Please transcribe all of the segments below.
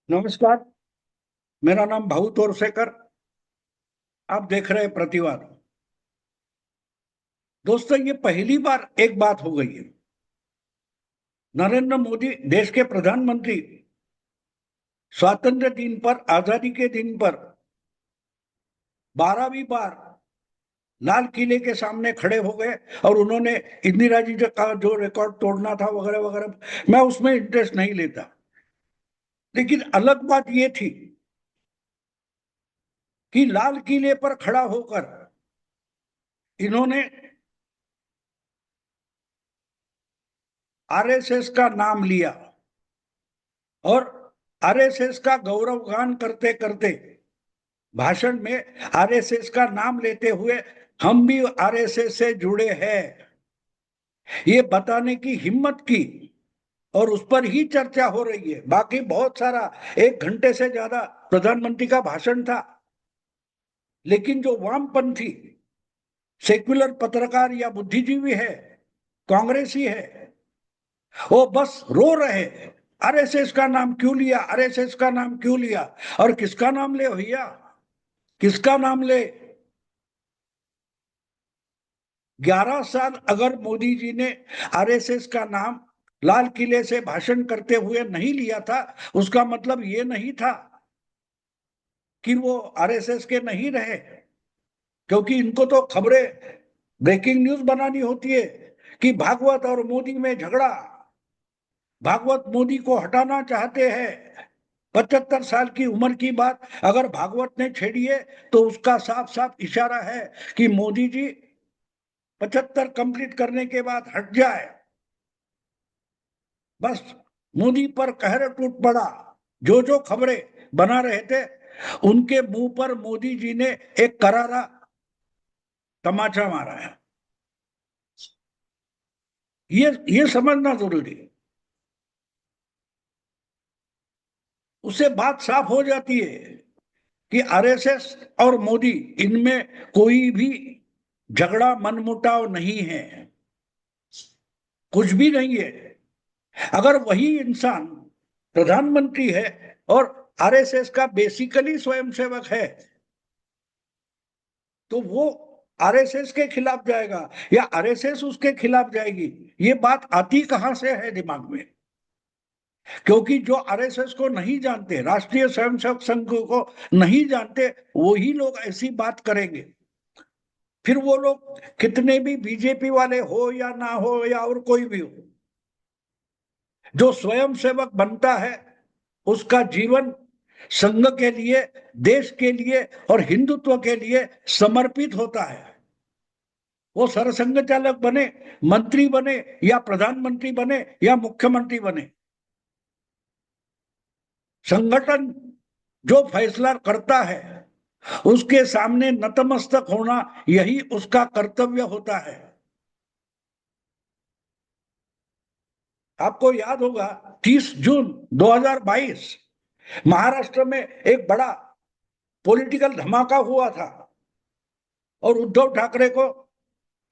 नमस्कार। मेरा नाम भाऊ तोरसेकर। आप देख रहे हैं प्रतिवाद। दोस्तों, ये पहली बार एक बात हो गई है। नरेंद्र मोदी देश के प्रधानमंत्री स्वातंत्र्य दिन पर, आजादी के दिन पर 12वीं बार लाल किले के सामने खड़े हो गए और उन्होंने इंदिरा जी का जो रिकॉर्ड तोड़ना था वगैरह वगैरह, मैं उसमें इंटरेस्ट नहीं लेता। लेकिन अलग बात ये थी कि लाल किले पर खड़ा होकर इन्होंने आरएसएस का नाम लिया और आरएसएस का गौरवगान करते करते भाषण में आरएसएस का नाम लेते हुए हम भी आरएसएस से जुड़े हैं, ये बताने की हिम्मत की। और उस पर ही चर्चा हो रही है। बाकी बहुत सारा 1 घंटे से ज्यादा प्रधानमंत्री का भाषण था, लेकिन जो वामपंथी सेक्युलर पत्रकार या बुद्धिजीवी है, कांग्रेसी है, वो बस रो रहे हैं, आरएसएस का नाम क्यों लिया, आरएसएस का नाम क्यों लिया। और किसका नाम ले भैया, किसका नाम ले। 11 साल अगर मोदी जी ने आरएसएस का नाम लाल किले से भाषण करते हुए नहीं लिया था, उसका मतलब ये नहीं था कि वो आरएसएस के नहीं रहे। क्योंकि इनको तो खबरें, ब्रेकिंग न्यूज बनानी होती है कि भागवत और मोदी में झगड़ा, भागवत मोदी को हटाना चाहते हैं। 75 साल की उम्र की बात अगर भागवत ने छेड़ी है तो उसका साफ साफ इशारा है कि मोदी जी 75 कंप्लीट करने के बाद हट जाए। बस मोदी पर कहर टूट पड़ा। जो जो खबरें बना रहे थे उनके मुंह पर मोदी जी ने एक करारा तमाचा मारा है। ये समझना जरूरी है। उससे बात साफ हो जाती है कि आरएसएस और मोदी, इनमें कोई भी झगड़ा मनमुटाव नहीं है, कुछ भी नहीं है। अगर वही इंसान प्रधानमंत्री है और आरएसएस का बेसिकली स्वयंसेवक है, तो वो आरएसएस के खिलाफ जाएगा या आरएसएस उसके खिलाफ जाएगी, ये बात आती कहां से है दिमाग में। क्योंकि जो आरएसएस को नहीं जानते, राष्ट्रीय स्वयंसेवक संघ को नहीं जानते, वही लोग ऐसी बात करेंगे। फिर वो लोग कितने भी बीजेपी वाले हो या ना हो या और कोई भी हो, जो स्वयंसेवक बनता है उसका जीवन संघ के लिए, देश के लिए और हिंदुत्व के लिए समर्पित होता है। वो सरसंघ चालक बने, मंत्री बने या प्रधानमंत्री बने या मुख्यमंत्री बने, संगठन जो फैसला करता है उसके सामने नतमस्तक होना, यही उसका कर्तव्य होता है। आपको याद होगा 30 जून 2022 महाराष्ट्र में एक बड़ा पॉलिटिकल धमाका हुआ था और उद्धव ठाकरे को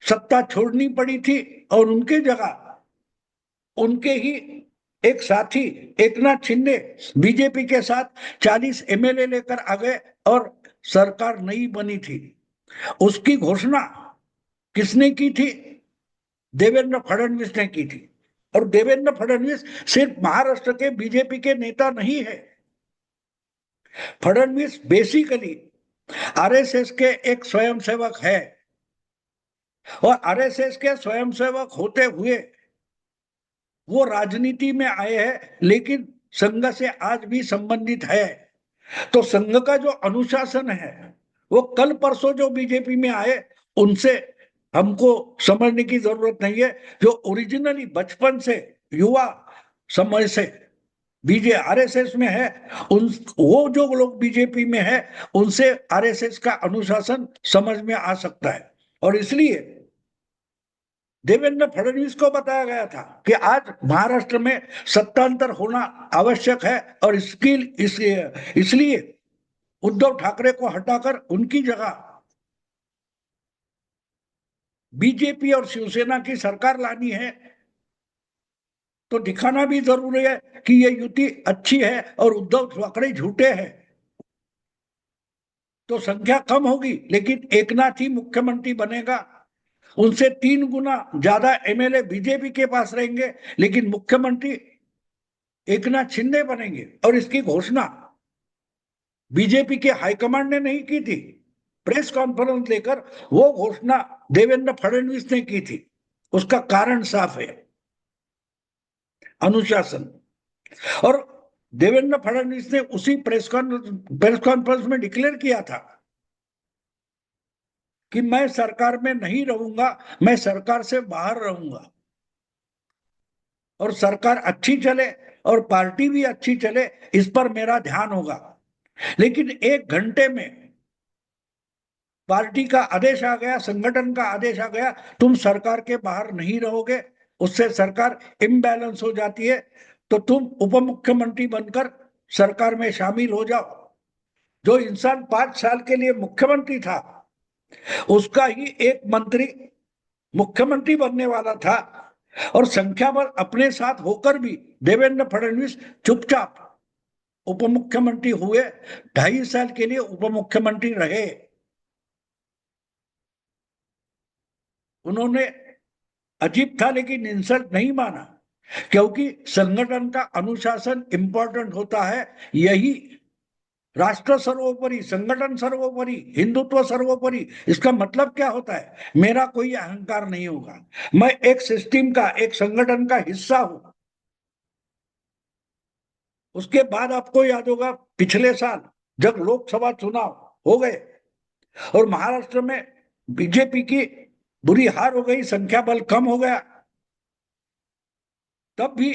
सत्ता छोड़नी पड़ी थी और उनके जगह उनके ही एक साथी एकनाथ शिंदे बीजेपी के साथ 40 एमएलए लेकर आ गए और सरकार नई बनी थी। उसकी घोषणा किसने की थी? देवेंद्र फडणवीस ने की थी। और देवेंद्र फडणवीस सिर्फ महाराष्ट्र के बीजेपी के नेता नहीं है, फडणवीस बेसिकली आरएसएस के एक स्वयंसेवक है। और आरएसएस के स्वयंसेवक होते हुए वो राजनीति में आए हैं, लेकिन संघ से आज भी संबंधित है। तो संघ का जो अनुशासन है, वो कल परसों जो बीजेपी में आए उनसे हमको समझने की जरूरत नहीं है। जो ओरिजिनली बचपन से, युवा समय से बीजे आरएसएस में है, उन वो जो लोग बीजेपी में है उनसे आरएसएस का अनुशासन समझ में आ सकता है। और इसलिए देवेंद्र फडणवीस को बताया गया था कि आज महाराष्ट्र में सत्तांतर होना आवश्यक है और इसलिए उद्धव ठाकरे को हटाकर उनकी जगह बीजेपी और शिवसेना की सरकार लानी है। तो दिखाना भी जरूरी है कि ये युति अच्छी है और उद्धव ठाकरे झूठे हैं। तो संख्या कम होगी, लेकिन एकनाथ ही मुख्यमंत्री बनेगा। उनसे 3 गुना ज्यादा एमएलए बीजेपी के पास रहेंगे, लेकिन मुख्यमंत्री एकनाथ शिंदे बनेंगे। और इसकी घोषणा बीजेपी के हाईकमांड ने नहीं की थी, प्रेस कॉन्फ्रेंस लेकर वो घोषणा देवेंद्र फडणवीस ने की थी। उसका कारण साफ है, अनुशासन। और देवेंद्र फडणवीस ने उसी प्रेस कॉन्फ्रेंस में डिक्लेयर किया था कि मैं सरकार में नहीं रहूंगा, मैं सरकार से बाहर रहूंगा, और सरकार अच्छी चले और पार्टी भी अच्छी चले, इस पर मेरा ध्यान होगा। लेकिन 1 घंटे में पार्टी का आदेश आ गया, संगठन का आदेश आ गया, तुम सरकार के बाहर नहीं रहोगे, उससे सरकार इम्बैलेंस हो जाती है, तो तुम उप मुख्यमंत्री बनकर सरकार में शामिल हो जाओ। जो इंसान 5 साल के लिए मुख्यमंत्री था, उसका ही एक मंत्री मुख्यमंत्री बनने वाला था, और संख्या बल अपने साथ होकर भी देवेंद्र फडणवीस चुपचाप उप मुख्यमंत्री हुए, 2.5 साल के लिए उप मुख्यमंत्री रहे। उन्होंने, अजीब था लेकिन इंसल्ट नहीं माना, क्योंकि संगठन का अनुशासन इंपॉर्टेंट होता है। यही राष्ट्र सर्वोपरि, संगठन सर्वोपरि, हिंदुत्व सर्वोपरि, इसका मतलब क्या होता है? मेरा कोई अहंकार नहीं होगा, मैं एक सिस्टम का, एक संगठन का हिस्सा हूं। उसके बाद आपको याद होगा, पिछले साल जब लोकसभा चुनाव हो गए और महाराष्ट्र में बीजेपी की बुरी हार हो गई, संख्या बल कम हो गया, तब भी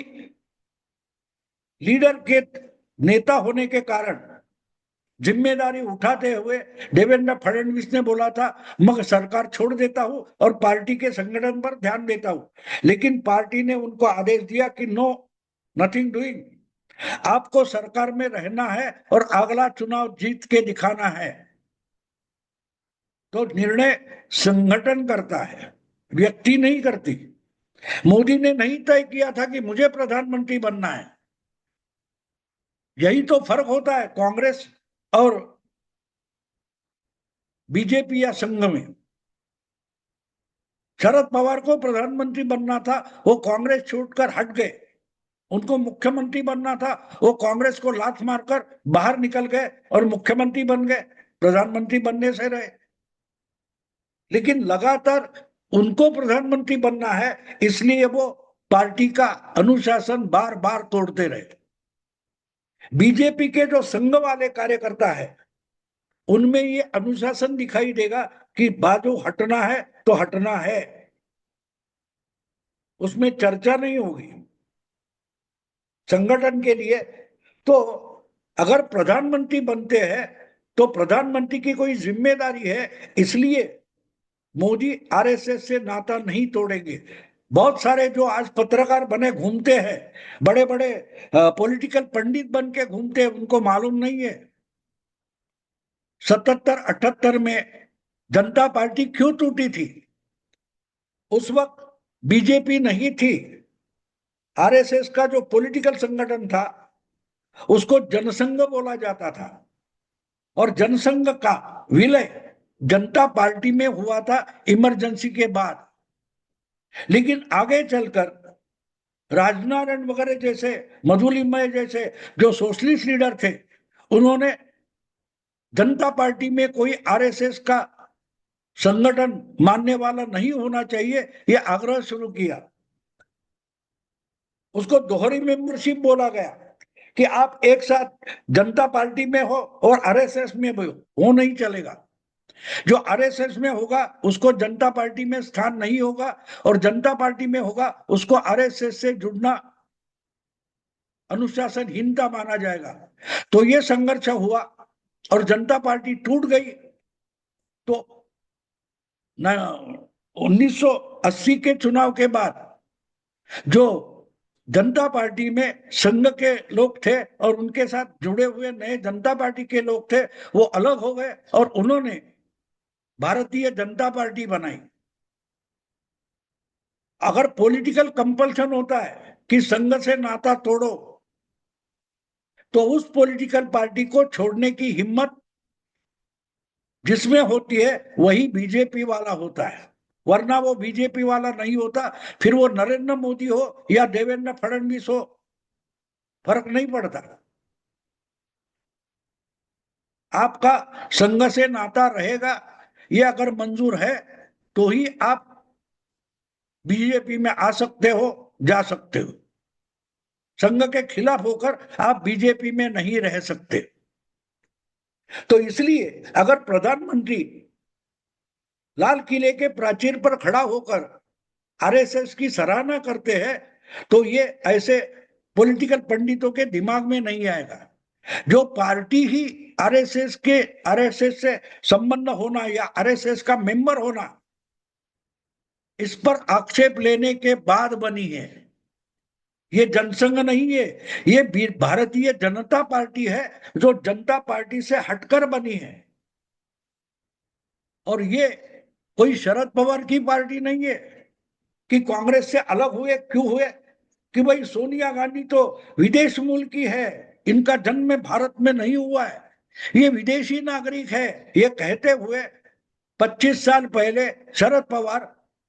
लीडर के नेता होने के कारण जिम्मेदारी उठाते हुए देवेंद्र फडणवीस ने बोला था, मैं सरकार छोड़ देता हूं और पार्टी के संगठन पर ध्यान देता हूं। लेकिन पार्टी ने उनको आदेश दिया कि नो, नथिंग डूइंग, आपको सरकार में रहना है और अगला चुनाव जीत के दिखाना है। तो निर्णय संगठन करता है, व्यक्ति नहीं करती। मोदी ने नहीं तय किया था कि मुझे प्रधानमंत्री बनना है। यही तो फर्क होता है कांग्रेस और बीजेपी या संघ में। शरद पवार को प्रधानमंत्री बनना था, वो कांग्रेस छोड़कर हट गए। उनको मुख्यमंत्री बनना था, वो कांग्रेस को लात मारकर बाहर निकल गए और मुख्यमंत्री बन गए, प्रधानमंत्री बनने से रहे। लेकिन लगातार उनको प्रधानमंत्री बनना है, इसलिए वो पार्टी का अनुशासन बार बार तोड़ते रहे। बीजेपी के जो संघ वाले कार्यकर्ता है, उनमें ये अनुशासन दिखाई देगा कि बाजू हटना है तो हटना है, उसमें चर्चा नहीं होगी संगठन के लिए। तो अगर प्रधानमंत्री बनते हैं तो प्रधानमंत्री की कोई जिम्मेदारी है, इसलिए मोदी आरएसएस से नाता नहीं तोड़ेंगे। बहुत सारे जो आज पत्रकार बने घूमते हैं, बड़े बड़े पॉलिटिकल पंडित बन के घूमते हैं, उनको मालूम नहीं है 77-78 में जनता पार्टी क्यों टूटी थी। उस वक्त बीजेपी नहीं थी, आरएसएस का जो पॉलिटिकल संगठन था उसको जनसंघ बोला जाता था, और जनसंघ का विलय जनता पार्टी में हुआ था इमरजेंसी के बाद। लेकिन आगे चलकर राजनारायण वगैरह जैसे, मधुलिमय जैसे जो सोशलिस्ट लीडर थे, उन्होंने जनता पार्टी में कोई आरएसएस का संगठन मानने वाला नहीं होना चाहिए, यह आग्रह शुरू किया। उसको दोहरी मेंबरशिप बोला गया कि आप एक साथ जनता पार्टी में हो और आरएसएस में भी हो, वो नहीं चलेगा। जो आरएसएस में होगा उसको जनता पार्टी में स्थान नहीं होगा, और जनता पार्टी में होगा उसको आरएसएस से जुड़ना अनुशासनहीनता माना जाएगा। तो ये संघर्ष हुआ और जनता पार्टी टूट गई। तो 1980 के चुनाव के बाद जो जनता पार्टी में संघ के लोग थे और उनके साथ जुड़े हुए नए जनता पार्टी के लोग थे, वो अलग हो गए और उन्होंने भारतीय जनता पार्टी बनाई। अगर पॉलिटिकल कंपल्शन होता है कि संघ से नाता तोड़ो, तो उस पॉलिटिकल पार्टी को छोड़ने की हिम्मत जिसमें होती है वही बीजेपी वाला होता है, वरना वो बीजेपी वाला नहीं होता। फिर वो नरेंद्र मोदी हो या देवेंद्र फडणवीस हो, फर्क नहीं पड़ता। आपका संघ से नाता रहेगा, ये अगर मंजूर है तो ही आप बीजेपी में आ सकते हो, जा सकते हो। संघ के खिलाफ होकर आप बीजेपी में नहीं रह सकते। तो इसलिए अगर प्रधानमंत्री लाल किले के प्राचीर पर खड़ा होकर आरएसएस की सराहना करते हैं, तो ये ऐसे पॉलिटिकल पंडितों के दिमाग में नहीं आएगा। जो पार्टी ही आरएसएस से संबंध होना या आरएसएस का मेंबर होना, इस पर आक्षेप लेने के बाद बनी है, ये जनसंघ नहीं है, ये भारतीय जनता पार्टी है, जो जनता पार्टी से हटकर बनी है। और ये कोई शरद पवार की पार्टी नहीं है कि कांग्रेस से अलग हुए। क्यों हुए? कि भाई सोनिया गांधी तो विदेश मूल की है, इनका जन्म भारत में नहीं हुआ है, ये विदेशी नागरिक है। ये कहते हुए 25 साल पहले शरद पवार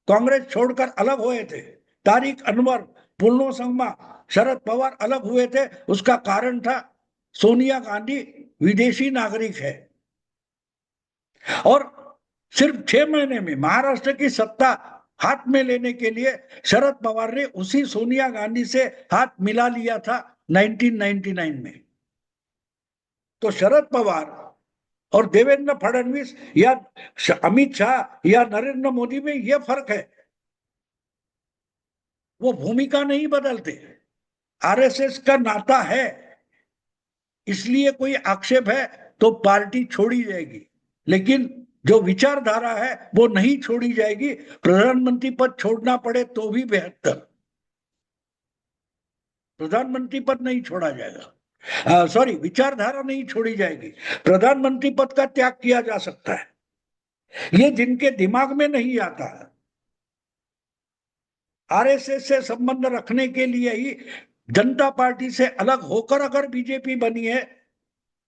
कांग्रेस छोड़कर अलग हुए थे। तारिक अनवर, पूर्णो संगमा, शरद पवार अलग हुए थे, उसका कारण था सोनिया गांधी विदेशी नागरिक है। और सिर्फ 6 महीने में महाराष्ट्र की सत्ता हाथ में लेने के लिए शरद पवार ने उसी सोनिया गांधी से हाथ मिला लिया था 1999 में। तो शरद पवार और देवेंद्र फडणवीस या अमित शाह या नरेंद्र मोदी में यह फर्क है, वो भूमिका नहीं बदलते। आरएसएस का नाता है, इसलिए कोई आक्षेप है तो पार्टी छोड़ी जाएगी, लेकिन जो विचारधारा है वो नहीं छोड़ी जाएगी। प्रधानमंत्री पद छोड़ना पड़े तो भी बेहतर, प्रधानमंत्री पद नहीं छोड़ा जाएगा। सॉरी, विचारधारा नहीं छोड़ी जाएगी, प्रधानमंत्री पद का त्याग किया जा सकता है। ये जिनके दिमाग में नहीं आता, आरएसएस से संबंध रखने के लिए ही जनता पार्टी से अलग होकर अगर बीजेपी बनी है,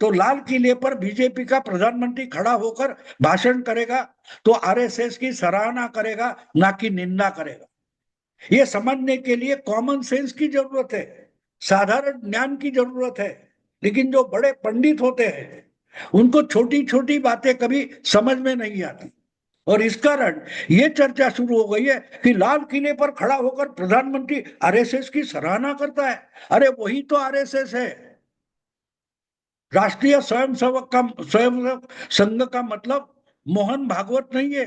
तो लाल किले पर बीजेपी का प्रधानमंत्री खड़ा होकर भाषण करेगा तो आरएसएस की सराहना करेगा, ना कि निंदा करेगा। ये समझने के लिए कॉमन सेंस की जरूरत है, साधारण ज्ञान की जरूरत है। लेकिन जो बड़े पंडित होते हैं उनको छोटी छोटी बातें कभी समझ में नहीं आती। और इस कारण ये चर्चा शुरू हो गई है कि लाल किले पर खड़ा होकर प्रधानमंत्री आरएसएस की सराहना करता है। अरे वही तो आरएसएस है। राष्ट्रीय स्वयंसेवक संघ का मतलब मोहन भागवत नहीं है,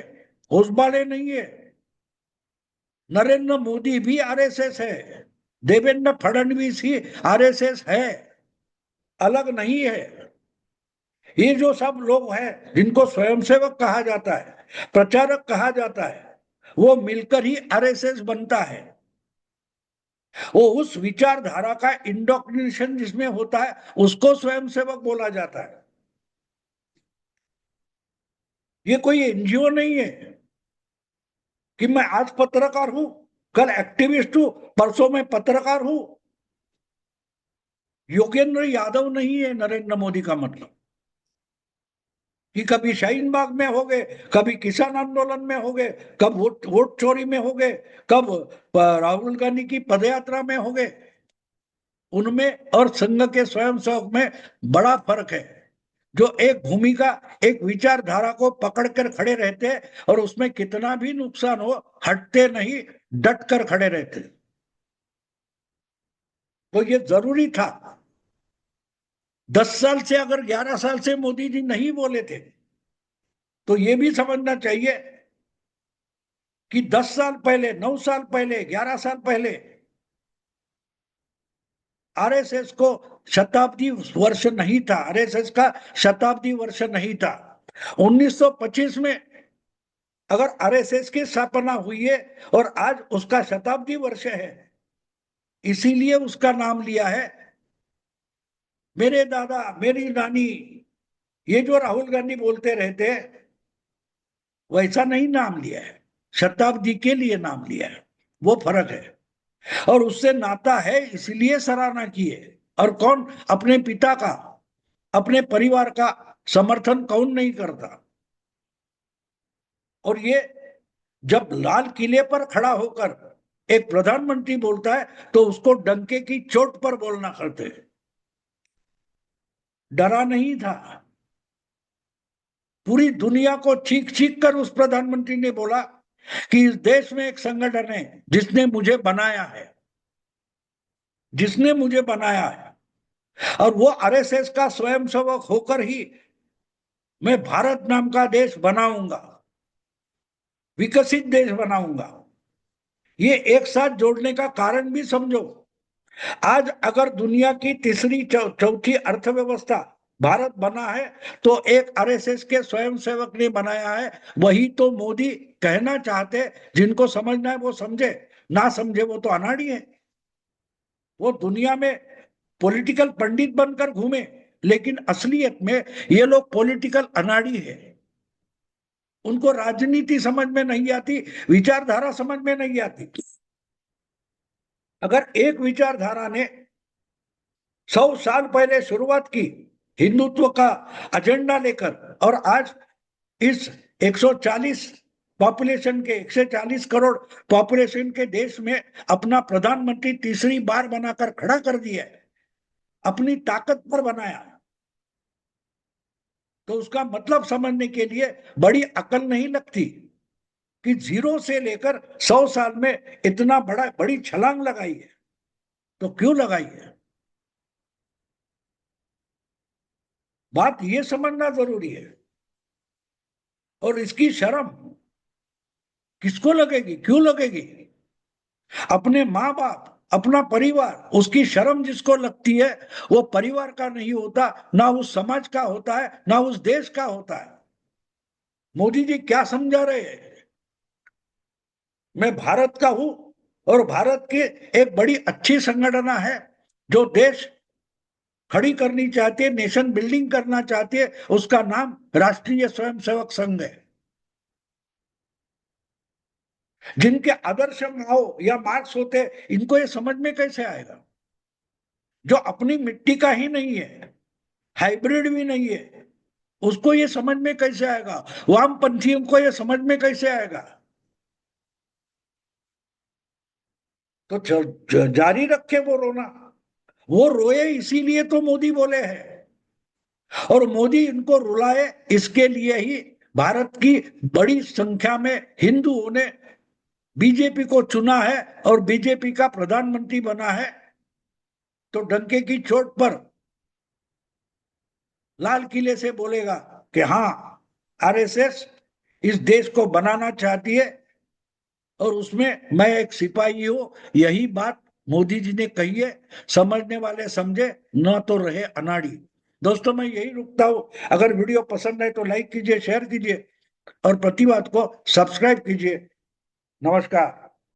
होसबाले नहीं है। नरेंद्र मोदी भी आरएसएस है, देवेंद्र फडणवीस ही आरएसएस है, अलग नहीं है। ये जो सब लोग हैं जिनको स्वयंसेवक कहा जाता है, प्रचारक कहा जाता है, वो मिलकर ही आरएसएस बनता है। वो उस विचारधारा का इंडोक्ट्रिनेशन जिसमें होता है उसको स्वयंसेवक बोला जाता है। ये कोई एनजीओ नहीं है कि मैं आज पत्रकार हूं, कल एक्टिविस्ट हूं, परसों में पत्रकार हूं। योगेंद्र यादव नहीं है नरेंद्र मोदी का मतलब कि कभी शाहीन बाग में हो गए, कभी किसान आंदोलन में हो गए, कब वोट चोरी में हो गए, कब राहुल गांधी की पदयात्रा में हो गए। उनमें और संघ के स्वयंसेवक में बड़ा फर्क है। जो एक भूमिका, एक विचारधारा को पकड़कर खड़े रहते हैं और उसमें कितना भी नुकसान हो हटते नहीं, डट कर खड़े रहते। तो ये जरूरी था। 10 साल से, अगर 11 साल से मोदी जी नहीं बोले थे, तो ये भी समझना चाहिए कि 10 साल पहले, 9 साल पहले, 11 साल पहले आरएसएस को शताब्दी वर्ष नहीं था, आरएसएस का शताब्दी वर्ष नहीं था। 1925 में अगर आरएसएस की स्थापना हुई है और आज उसका शताब्दी वर्ष है, इसीलिए उसका नाम लिया है। मेरे दादा, मेरी नानी, ये जो राहुल गांधी बोलते रहते हैं, वैसा नहीं नाम लिया है, शताब्दी के लिए नाम लिया है। वो फर्क है। और उससे नाता है इसलिए सराहना की है। और कौन अपने पिता का, अपने परिवार का समर्थन कौन नहीं करता। और ये जब लाल किले पर खड़ा होकर एक प्रधानमंत्री बोलता है तो उसको डंके की चोट पर बोलना करते हैं, डरा नहीं था। पूरी दुनिया को चीख चीख कर उस प्रधानमंत्री ने बोला कि इस देश में एक संगठन है जिसने मुझे बनाया है, जिसने मुझे बनाया है, और वो आरएसएस का स्वयंसेवक होकर ही मैं भारत नाम का देश बनाऊंगा, विकसित देश बनाऊंगा। ये एक साथ जोड़ने का कारण भी समझो। आज अगर दुनिया की तीसरी चौथी अर्थव्यवस्था भारत बना है तो एक आरएसएस के स्वयंसेवक ने बनाया है। वही तो मोदी कहना चाहते, जिनको समझना है वो समझे, ना समझे वो तो अनाड़ी है। वो दुनिया में पॉलिटिकल पंडित बनकर घूमे, लेकिन असलियत में ये लोग पॉलिटिकल अनाड़ी है। उनको राजनीति समझ में नहीं आती, विचारधारा समझ में नहीं आती। अगर एक विचारधारा ने 100 साल पहले शुरुआत की हिंदुत्व का एजेंडा लेकर, और आज इस 140 पॉपुलेशन के 140 करोड़ पॉपुलेशन के देश में अपना प्रधानमंत्री तीसरी बार बनाकर खड़ा कर दिया है, अपनी ताकत पर बनाया, तो उसका मतलब समझने के लिए बड़ी अकल नहीं लगती कि 0 से लेकर 100 साल में इतना बड़ी छलांग लगाई है। तो क्यों लगाई है, बात ये समझना जरूरी है। और इसकी शर्म किसको लगेगी, क्यों लगेगी? अपने माँ बाप, अपना परिवार, उसकी शर्म जिसको लगती है वो परिवार का नहीं होता, ना उस समाज का होता है, ना उस देश का होता है। मोदी जी क्या समझा रहे हैं? मैं भारत का हूं, और भारत की एक बड़ी अच्छी संगठन है जो देश खड़ी करनी चाहती है, नेशन बिल्डिंग करना चाहती है, उसका नाम राष्ट्रीय स्वयंसेवक संघ है। जिनके आदर्श माओ या मार्क्स होते, इनको ये समझ में कैसे आएगा? जो अपनी मिट्टी का ही नहीं है, हाइब्रिड भी नहीं है, उसको ये समझ में कैसे आएगा? वामपंथियों को ये समझ में कैसे आएगा? तो जारी रखे वो रोना। वो रोए इसीलिए तो मोदी बोले हैं, और मोदी इनको रुलाए इसके लिए ही भारत की बड़ी संख्या में हिंदुओं ने बीजेपी को चुना है और बीजेपी का प्रधानमंत्री बना है। तो डंके की चोट पर लाल किले से बोलेगा कि हाँ, आरएसएस इस देश को बनाना चाहती है और उसमें मैं एक सिपाही हूं। यही बात मोदी जी ने कही है। समझने वाले समझे, न तो रहे अनाड़ी। दोस्तों, मैं यही रुकता हूं। अगर वीडियो पसंद आए तो लाइक कीजिए, शेयर कीजिए और प्रतिवाद को सब्सक्राइब कीजिए। नमस्कार।